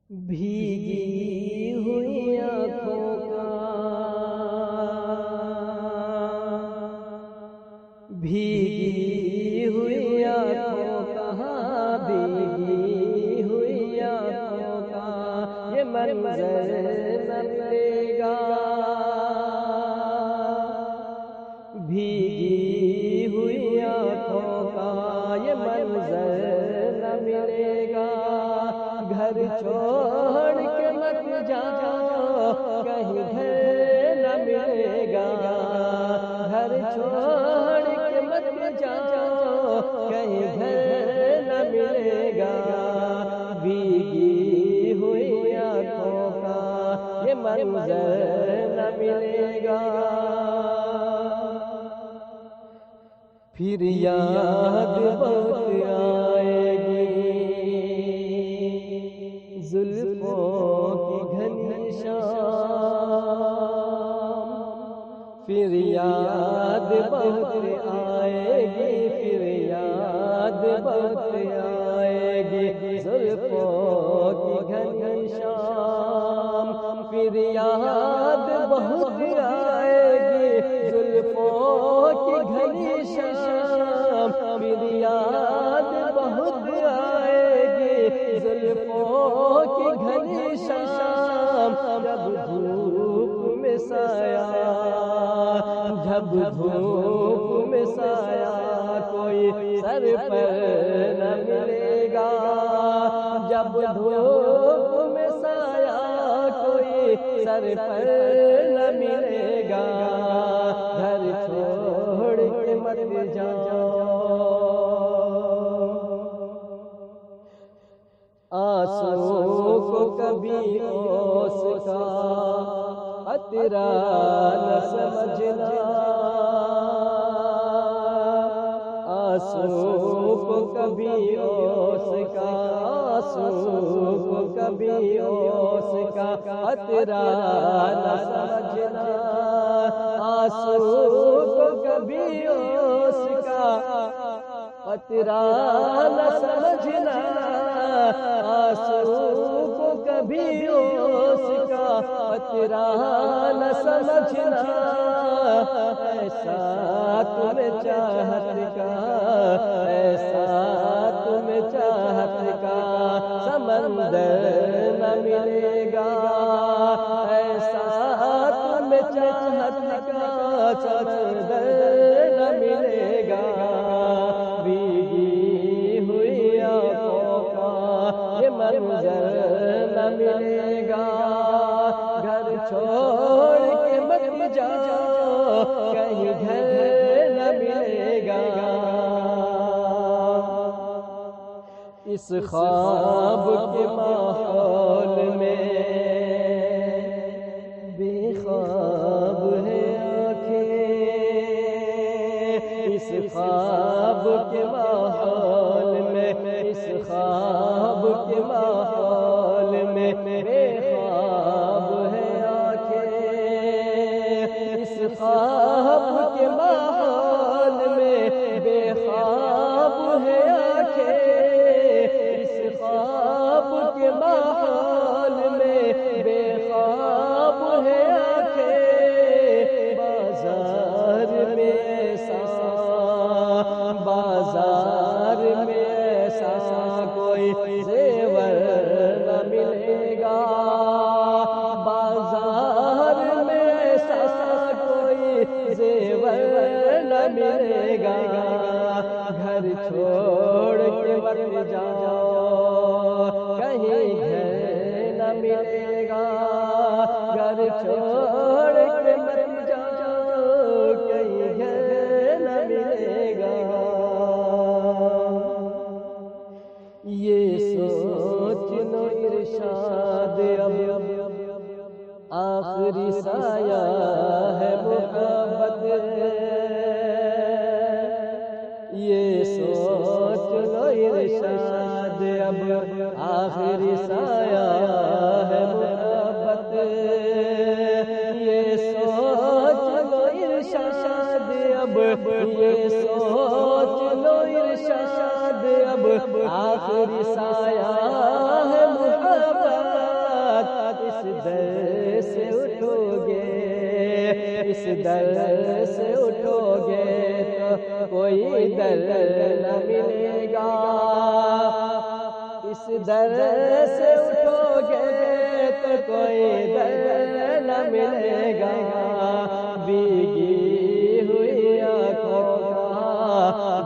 بھیگی ہوئی آنکھوں کا، بھیگی ہوئی آنکھوں کا، بھیگی ہوئی آنکھوں کا یہ منظر نہ ملے گا، بھیگی ہوئی آنکھوں کا یہ منظر نہ ملے گا، گھر چھوڑ کے مت جاؤ کہیں گھر نہ ملے گا، گھر چھوڑ کے مت جاؤ کہیں گھر نہ ملے گا، بھیگی ہوئی آنکھوں کا یہ منظر نہ ملے گا، پھر یاد بہت آئے گی زلفوں کی گھنی شام، پھر یاد بہت آئے گی، پھر یاد بہت آئے گی زلفوں کی گھنی شام، پھر یاد بہت آئے گی زلفوں کی گھنی شام، پھر یاد بہت آئے گی زلفوں کی گھنی شام، جب دھوپ میں سایہ، جب دھوپ میں سایہ کوئی سر پر نہ ملے گا، جب دھوپ میں سایہ کوئی سر پر نہ ملے گا، گھر چھوڑ کے مت جاؤ، آنسو کو کبھی اوس کا قطرہ نہ سمجھنا، آنسو کو کبھی اوس کا، آنسو کو کبھی اوس کا قطرہ نہ سمجھنا، آنسو کو کبھی اوس کا قطرہ نہ سمجھنا، آنسو کو کبھی اوس کا قطرہ نہ سمجھنا، ایسا تم چاہت کا، ایسا تم چاہت کا سمندر نہ ملے گا، ایسا تم چاہت کا سمندر نہ ملے گا، بھیگی ہوئی آنکھوں کا یہ منظر نہ ملے گا، گھر چھوڑ کے مت جاؤ کہیں گھر نہ ملے گا، اس خواب کے ماحول میں بے خواب ہے آنکھیں، اس خواب کے ماحول میں، اس خواب کے ماحول میں بے خواب ہے آنکھیں، اس خواب کے ماحول میں بے خواب ہے آنکھیں، اس خواب کے ماحول میں بے خواب ہے آنکھیں، بازار میں ایسا، بازار میں ایسا کوئی زیور نہ ملے گا، بازار میں ایسا کوئی زیور نہ ملے گا، گھر چھوڑ کے مت جاؤ کہیں گھر نہ ملے گا، گھر چھوڑ کے مت جاؤ کہیں گھر نہ ملے گا، یہ سوچ لو ارشاد اب آخری سایہ ہے محبت، یہ سوچ لو ارشاد اب آخری سایہ ہے محبت، یہ سوچ لو ارشاد اب، یہ سوچ لو ارشاد اب آخری سایہ ہے محبت، در سے اٹھو گے تو کوئی در نہ ملے گا، بھیگی ہوئی آنکھوں کا